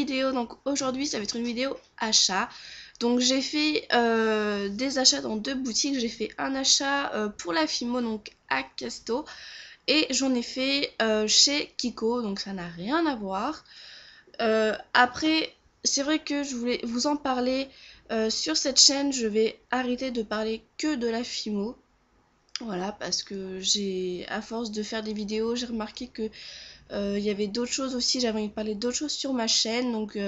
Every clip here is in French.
vidéo. Donc aujourd'hui ça va être une vidéo achat. Donc j'ai fait des achats dans 2 boutiques. J'ai fait un achat pour la Fimo, donc à Casto, et j'en ai fait chez Kiko, donc ça n'a rien à voir. Après, c'est vrai que je voulais vous en parler. Sur cette chaîne, je vais arrêter de parler que de la Fimo. Voilà, parce que à force de faire des vidéos, j'ai remarqué que il y avait d'autres choses aussi. J'avais envie de parler d'autres choses sur ma chaîne. Donc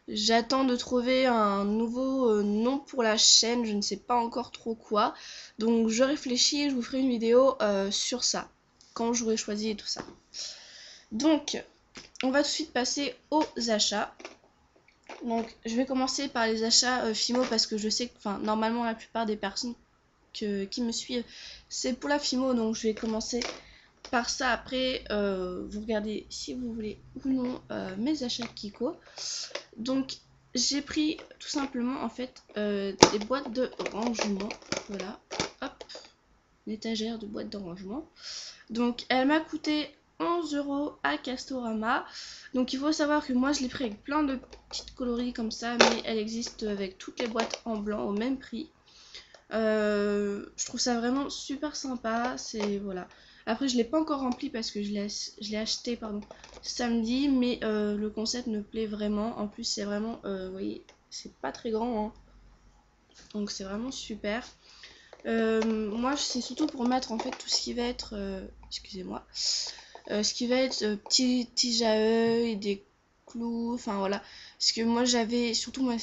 j'attends de trouver un nouveau nom pour la chaîne. Je ne sais pas encore trop quoi. Donc je réfléchis et je vous ferai une vidéo sur ça, quand j'aurai choisi et tout ça. Donc on va tout de suite passer aux achats. Donc je vais commencer par les achats Fimo, parce que je sais que normalement la plupart des personnes qui me suivent, c'est pour la Fimo. Donc je vais commencer par ça. Après vous regardez si vous voulez ou non mes achats Kiko. Donc j'ai pris tout simplement en fait des boîtes de rangement. Voilà, hop, une étagère de boîtes de rangement. Donc elle m'a coûté 11 € à Castorama. Donc il faut savoir que moi je l'ai pris avec plein de petites coloris comme ça, mais elle existe avec toutes les boîtes en blanc au même prix. Je trouve ça vraiment super sympa. C'est voilà. Après je l'ai pas encore rempli parce que je l'ai acheté samedi, mais le concept me plaît vraiment. En plus c'est vraiment, vous voyez, c'est pas très grand, hein. Donc c'est vraiment super. Moi c'est surtout pour mettre en fait tout ce qui va être, excusez-moi, ce qui va être petit tige à œil, des clous, enfin voilà. Parce que moi j'avais, surtout moi,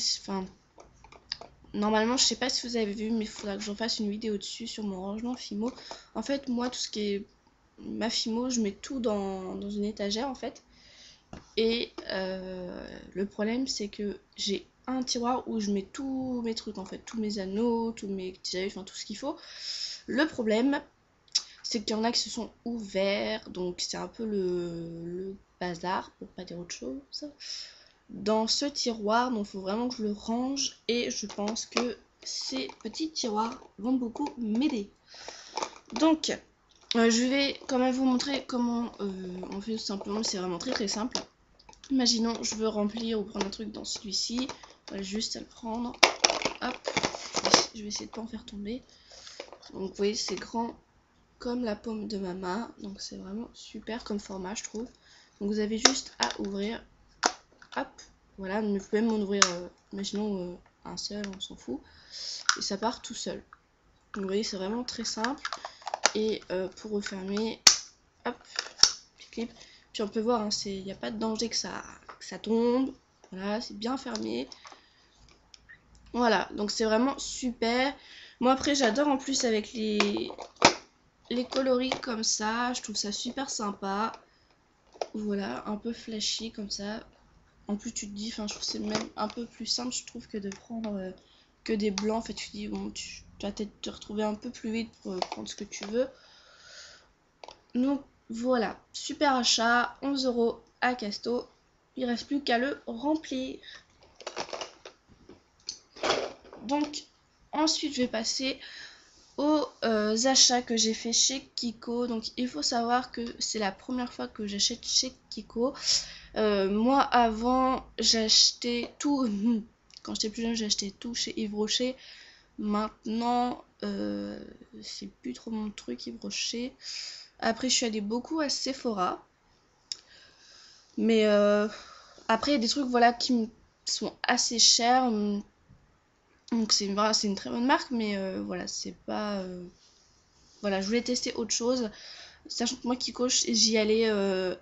normalement je sais pas si vous avez vu, mais il faudra que j'en fasse une vidéo dessus sur mon rangement Fimo. En fait moi tout ce qui est ma Fimo, je mets tout dans une étagère en fait. Et le problème c'est que j'ai un tiroir où je mets tous mes trucs en fait, tous mes anneaux, tous mes petits œils, enfin tout ce qu'il faut. Le problème c'est qu'il y en a qui se sont ouverts, donc c'est un peu le bazar, pour pas dire autre chose, dans ce tiroir. Donc il faut vraiment que je le range, et je pense que ces petits tiroirs vont beaucoup m'aider. Donc je vais quand même vous montrer comment on fait tout simplement. C'est vraiment très très simple. Imaginons je veux remplir ou prendre un truc dans celui-ci, juste à le prendre, hop, je vais essayer de pas en faire tomber. Donc vous voyez c'est grand comme la paume de ma main, donc c'est vraiment super comme format je trouve. Donc vous avez juste à ouvrir, hop, voilà, mais vous pouvez même en ouvrir, imaginons un seul, on s'en fout, et ça part tout seul. Donc vous voyez c'est vraiment très simple. Et pour refermer, hop, petit clip, puis on peut voir, hein, il n'y a pas de danger que ça tombe, voilà, c'est bien fermé. Voilà, donc c'est vraiment super. Moi après j'adore en plus avec les coloris comme ça, je trouve ça super sympa. Voilà, un peu flashy comme ça. En plus tu te dis, je trouve que c'est même un peu plus simple je trouve que de prendre que des blancs. En fait tu te dis bon, tu vas peut-être te retrouver un peu plus vite pour prendre ce que tu veux. Donc voilà, super achat, 11 € à Casto. Il reste plus qu'à le remplir. Donc ensuite je vais passer aux achats que j'ai fait chez Kiko. Donc il faut savoir que c'est la première fois que j'achète chez Kiko. Moi avant j'achetais tout, quand j'étais plus jeune j'achetais tout chez Yves Rocher. Maintenant c'est plus trop mon truc Yves Rocher. Après je suis allée beaucoup à Sephora. Mais après il y a des trucs voilà qui sont assez chers. Donc c'est une très bonne marque, mais voilà, c'est pas... Voilà, je voulais tester autre chose. Sachant que moi Kiko, j'y allais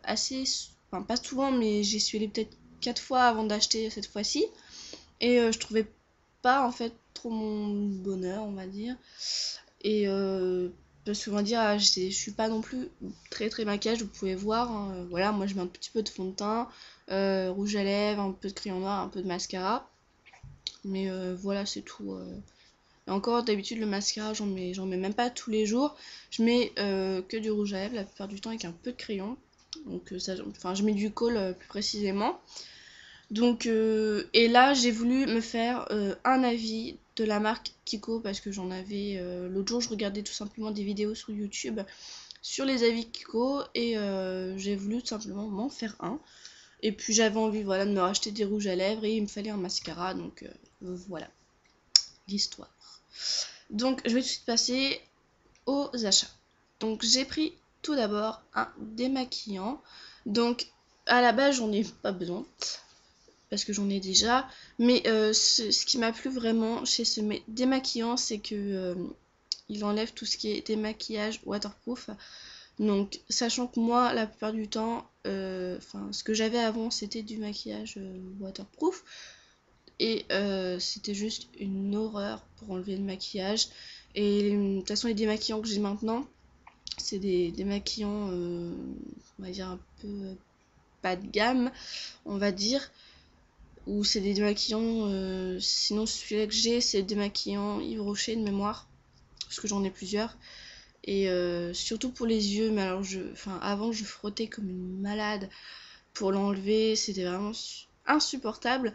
assez... Enfin pas souvent, mais j'y suis allée peut-être 4 fois avant d'acheter cette fois-ci. Et je trouvais pas en fait trop mon bonheur, on va dire. Et parce qu'on va dire, je suis pas non plus très très maquillage, vous pouvez voir, hein. Voilà, moi je mets un petit peu de fond de teint, rouge à lèvres, un peu de crayon noir, un peu de mascara. Mais voilà, c'est tout. Et encore, d'habitude, le mascara, j'en mets même pas tous les jours. Je mets que du rouge à lèvres la plupart du temps avec un peu de crayon. Donc, je mets du kohl plus précisément. Donc, et là, j'ai voulu me faire un avis de la marque Kiko, parce que j'en avais. L'autre jour, je regardais tout simplement des vidéos sur YouTube sur les avis Kiko, et j'ai voulu tout simplement m'en faire un. Et puis j'avais envie voilà, de me racheter des rouges à lèvres et il me fallait un mascara. Donc voilà l'histoire. Donc je vais tout de suite passer aux achats. Donc j'ai pris tout d'abord un démaquillant. Donc à la base j'en ai pas besoin parce que j'en ai déjà. Mais ce qui m'a plu vraiment chez ce démaquillant, c'est que il enlève tout ce qui est démaquillage waterproof. Donc sachant que moi la plupart du temps, ce que j'avais avant c'était du maquillage waterproof. Et c'était juste une horreur pour enlever le maquillage. Et de toute façon les démaquillants que j'ai maintenant, c'est des démaquillants, on va dire un peu pas de gamme, on va dire. Ou c'est des démaquillants, sinon celui-là que j'ai c'est des démaquillants Yves Rocher de mémoire. Parce que j'en ai plusieurs. Et surtout pour les yeux, mais alors avant je frottais comme une malade pour l'enlever, c'était vraiment insupportable.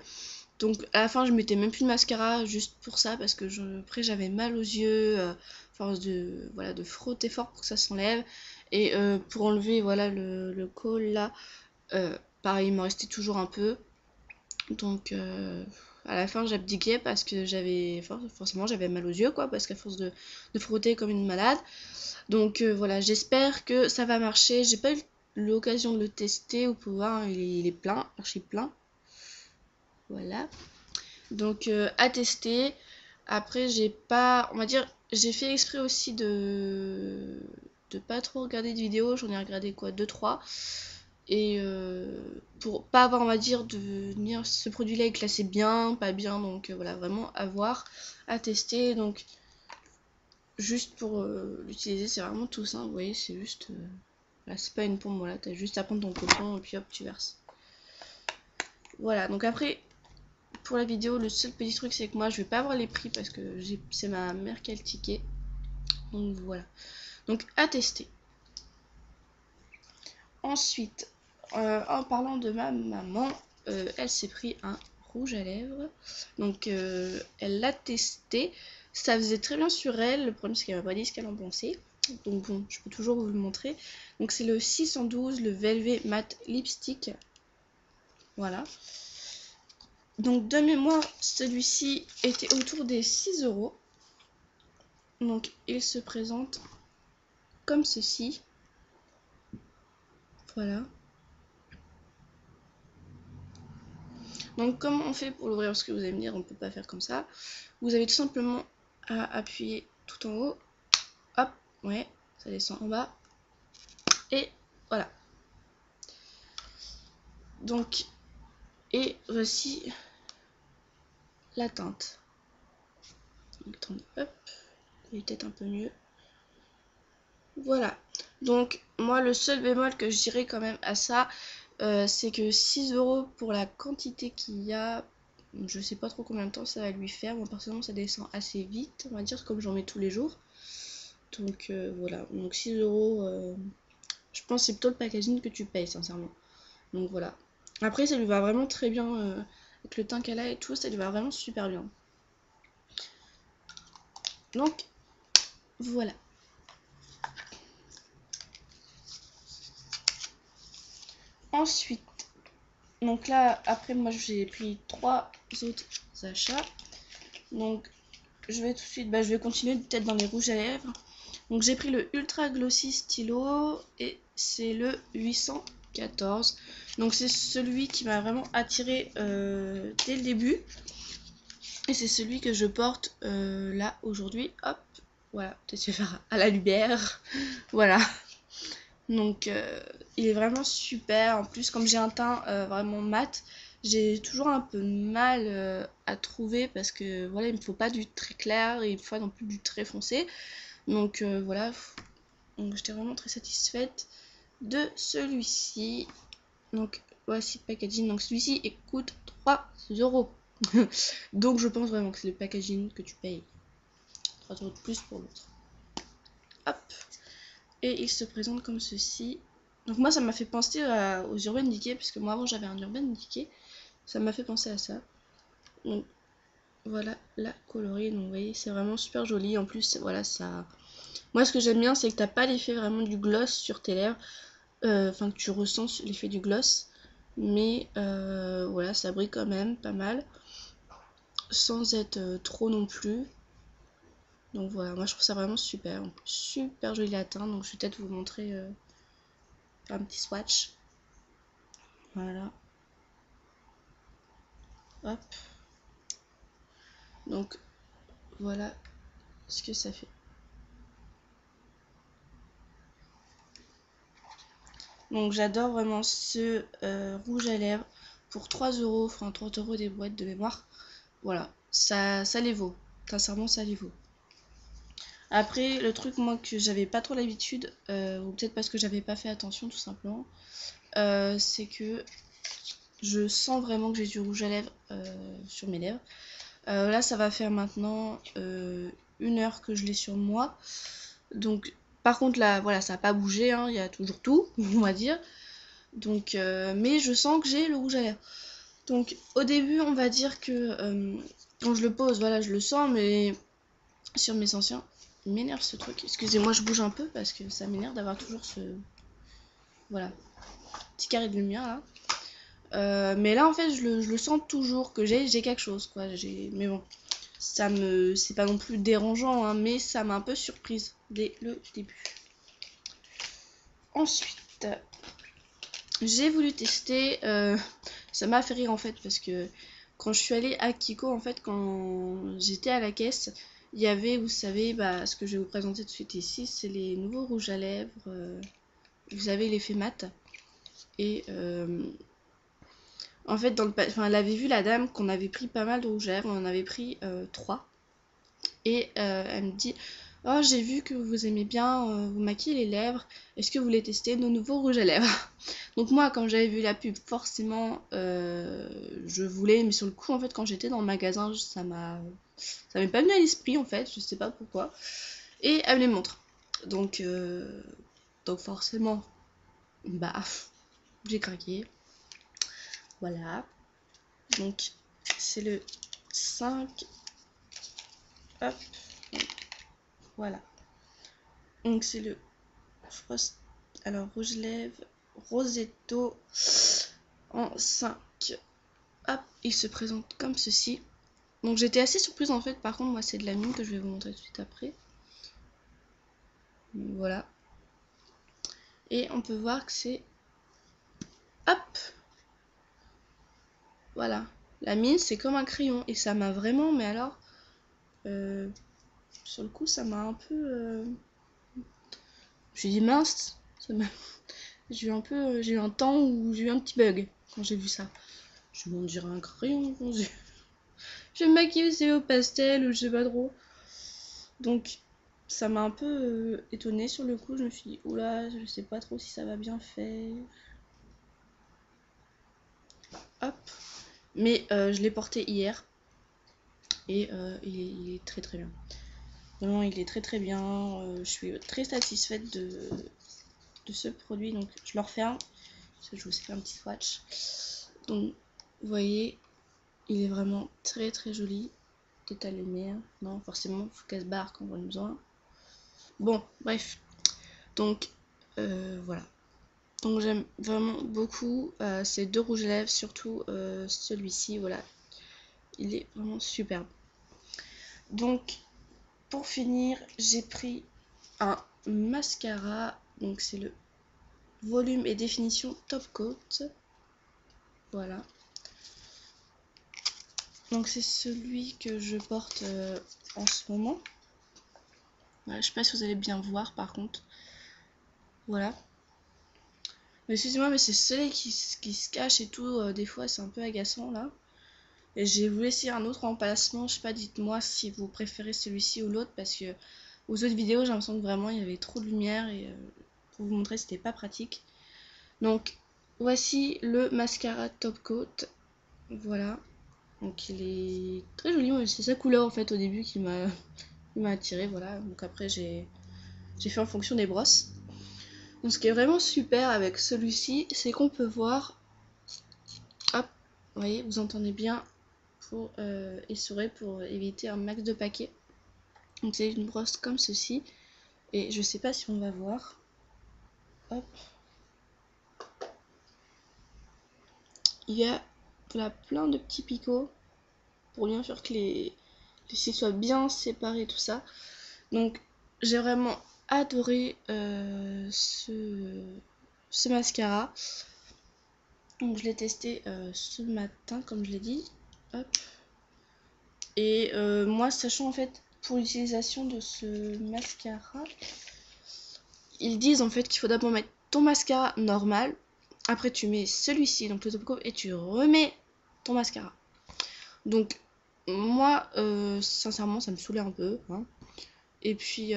Donc à la fin je mettais même plus de mascara juste pour ça parce que après j'avais mal aux yeux, force de frotter fort pour que ça s'enlève. Et pour enlever voilà le col là, pareil il m'en restait toujours un peu. Donc à la fin j'abdiquais parce que forcément j'avais mal aux yeux quoi, parce qu'à force de frotter comme une malade. Donc voilà, j'espère que ça va marcher. J'ai pas eu l'occasion de le tester, vous pouvez voir, il est plein, archi plein. Voilà. Donc à tester. Après j'ai pas, on va dire, j'ai fait exprès aussi de pas trop regarder de vidéos. J'en ai regardé quoi, 2-3. Et pour pas avoir, on va dire, de dire ce produit là est classé bien, pas bien. Donc voilà, vraiment à voir, à tester. Donc juste pour l'utiliser, c'est vraiment tout simple. Vous voyez, c'est juste là, c'est pas une pompe, voilà, t'as juste à prendre ton coton et puis hop, tu verses. Voilà, donc après pour la vidéo, le seul petit truc c'est que moi je vais pas avoir les prix parce que c'est ma mère qui a le ticket. Donc voilà, donc à tester. Ensuite, en parlant de ma maman, elle s'est pris un rouge à lèvres. Donc elle l'a testé, ça faisait très bien sur elle. Le problème c'est qu'elle m'a pas dit ce qu'elle en pensait. Donc bon, je peux toujours vous le montrer. Donc c'est le 612, le Velvet Matte Lipstick. Voilà. Donc de mémoire, celui-ci était autour des 6 €. Donc il se présente comme ceci. Voilà. Donc comment on fait pour l'ouvrir? Parce que vous allez me dire on peut pas faire comme ça. Vous avez tout simplement à appuyer tout en haut. Hop, ouais, ça descend en bas. Et voilà. Donc, et voici la teinte. Hop, il est peut-être un peu mieux. Voilà. Donc moi le seul bémol que je dirais quand même à ça, c'est que 6 € pour la quantité qu'il y a, je sais pas trop combien de temps ça va lui faire. Moi personnellement ça descend assez vite, on va dire, comme j'en mets tous les jours. Donc voilà, donc 6 €, je pense que c'est plutôt le packaging que tu payes sincèrement. Donc voilà. Après ça lui va vraiment très bien, avec le teint qu'elle a et tout, ça lui va vraiment super bien. Donc voilà. Ensuite, donc là, après moi j'ai pris 3 autres achats. Donc je vais tout de suite, je vais continuer peut-être dans les rouges à lèvres. Donc j'ai pris le Ultra Glossy Stylo et c'est le 814. Donc c'est celui qui m'a vraiment attiré dès le début. Et c'est celui que je porte là aujourd'hui. Hop, voilà, peut-être je vais faire à la lumière. Voilà. Donc il est vraiment super. En plus comme j'ai un teint vraiment mat, j'ai toujours un peu de mal à trouver parce que voilà, il me faut pas du très clair et il me faut non plus du très foncé. Donc voilà, donc j'étais vraiment très satisfaite de celui-ci. Donc voici le packaging. Donc celui-ci il coûte 3 €. Donc je pense vraiment que c'est le packaging que tu payes 3 € de plus pour l'autre. Hop. Et il se présente comme ceci. Donc moi ça m'a fait penser aux Urban Decay, puisque moi avant j'avais un Urban Decay. Ça m'a fait penser à ça. Donc voilà la coloris. Donc vous voyez c'est vraiment super joli. En plus voilà ça... Moi ce que j'aime bien c'est que t'as pas l'effet vraiment du gloss sur tes lèvres. Enfin que tu ressens l'effet du gloss. Mais voilà, ça brille quand même pas mal, sans être trop non plus. Donc voilà, moi je trouve ça vraiment super, super joli latin. Donc je vais peut-être vous montrer un petit swatch. Voilà. Hop. Donc voilà ce que ça fait. Donc j'adore vraiment ce rouge à lèvres pour 3 euros, enfin 30 euros des boîtes de mémoire. Voilà, ça les vaut. Sincèrement, ça les vaut. Après, le truc, moi, que j'avais pas trop l'habitude, ou peut-être parce que j'avais pas fait attention tout simplement, c'est que je sens vraiment que j'ai du rouge à lèvres sur mes lèvres. Là, ça va faire maintenant 1 heure que je l'ai sur moi. Donc, par contre, là, voilà, ça n'a pas bougé, hein, il y a toujours tout, on va dire. Donc, mais je sens que j'ai le rouge à lèvres. Donc, au début, on va dire que quand je le pose, voilà, je le sens, mais sur mes anciens, il m'énerve ce truc. Excusez-moi, je bouge un peu parce que ça m'énerve d'avoir toujours ce, voilà, petit carré de lumière là. Mais là, en fait, je le sens toujours que j'ai quelque chose, quoi. Mais bon, c'est pas non plus dérangeant, hein, mais ça m'a un peu surprise dès le début. Ensuite, j'ai voulu tester. Ça m'a fait rire en fait parce que quand je suis allée à Kiko, en fait, quand j'étais à la caisse, il y avait, vous savez, bah, ce que je vais vous présenter tout de suite ici, c'est les nouveaux rouges à lèvres. Vous avez l'effet mat. Et en fait, elle avait vu la dame qu'on avait pris pas mal de rouges à lèvres, on en avait pris 3. Et elle me dit: oh, j'ai vu que vous aimez bien vous maquiller les lèvres, est-ce que vous voulez tester nos nouveaux rouges à lèvres? Donc moi, quand j'avais vu la pub, forcément je voulais, mais sur le coup, en fait, quand j'étais dans le magasin, ça m'est pas venu à l'esprit, en fait, je sais pas pourquoi. Et elle me les montre. Donc forcément, bah j'ai craqué. Voilà. Donc c'est le 5. Hop. Voilà. Donc c'est le Frost. Alors rouge lèvres Rosetto en 5. Hop, il se présente comme ceci. Donc j'étais assez surprise en fait. Par contre, moi c'est de la mine que je vais vous montrer tout de suite après. Voilà. Et on peut voir que c'est, hop, voilà. La mine c'est comme un crayon et ça m'a vraiment, mais alors sur le coup ça m'a un peu j'ai dit mince, j'ai eu un temps où j'ai eu un petit bug quand j'ai vu ça. Je me dirais un crayon. Je vais me maquiller aussi au pastel ou je sais pas trop. Donc ça m'a un peu étonnée sur le coup. Je me suis dit oula, je sais pas trop si ça va bien faire. Hop. Mais je l'ai porté hier et il est très très bien. Vraiment, il est très très bien. Je suis très satisfaite de ce produit. Donc je le referme. Je vous fais un petit swatch. Donc vous voyez, il est vraiment très très joli. Peut-être à la lumière. Non, forcément, il faut qu'elle se barre quand on en a besoin. Bon, bref. Donc voilà. Donc j'aime vraiment beaucoup ces deux rouges à lèvres, surtout celui-ci, voilà. Il est vraiment superbe. Donc pour finir, j'ai pris un mascara. Donc c'est le volume et définition Top Coat. Voilà. Donc c'est celui que je porte en ce moment. Voilà, je sais pas si vous allez bien voir par contre. Voilà. Excusez-moi, mais c'est le soleil qui se cache et tout. Des fois, c'est un peu agaçant là. Et j'ai voulu essayer un autre emplacement. Je sais pas, dites-moi si vous préférez celui-ci ou l'autre. Parce que aux autres vidéos, j'ai l'impression que vraiment il y avait trop de lumière. Et pour vous montrer, c'était pas pratique. Donc, voici le mascara Top Coat. Voilà. Donc, il est très joli. C'est sa couleur en fait au début qui m'a attiré. Voilà. Donc, après, j'ai fait en fonction des brosses. Donc ce qui est vraiment super avec celui-ci, c'est qu'on peut voir, hop, vous voyez, vous entendez bien, pour essorer, pour éviter un max de paquets. Donc c'est une brosse comme ceci, et je sais pas si on va voir, hop, il y a voilà, plein de petits picots pour bien faire que les cils soient bien séparés, tout ça. Donc j'ai vraiment adoré ce mascara. Donc je l'ai testé ce matin, comme je l'ai dit. Hop. Et moi, sachant en fait pour l'utilisation de ce mascara, ils disent en fait qu'il faut d'abord mettre ton mascara normal. Après tu mets celui-ci, donc le top coat, et tu remets ton mascara. Donc moi, sincèrement, ça me saoulait un peu. Hein. Et puis,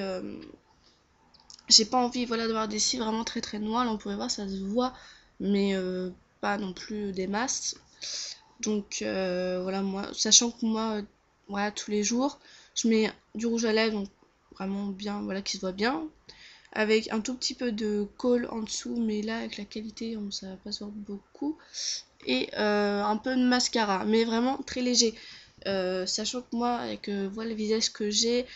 j'ai pas envie voilà, d'avoir des cils vraiment très très noirs. Là, on pourrait voir, ça se voit, mais pas non plus des masses. Donc voilà, moi, sachant que moi, voilà, tous les jours, je mets du rouge à lèvres, donc vraiment bien, voilà, qui se voit bien. Avec un tout petit peu de colle en dessous, mais là, avec la qualité, ça va pas se voir beaucoup. Et un peu de mascara, mais vraiment très léger. Sachant que moi, avec voilà, le visage que j'ai,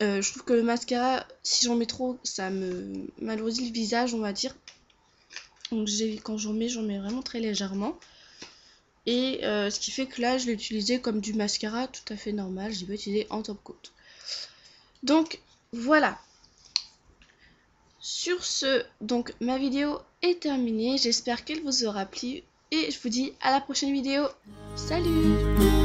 je trouve que le mascara, si j'en mets trop, ça me malourdit le visage, on va dire. Donc quand j'en mets vraiment très légèrement. Et ce qui fait que là, je l'ai utilisé comme du mascara tout à fait normal. Je l'ai pas utilisé en top coat. Donc voilà. Sur ce, donc ma vidéo est terminée. J'espère qu'elle vous aura plu. Et je vous dis à la prochaine vidéo. Salut!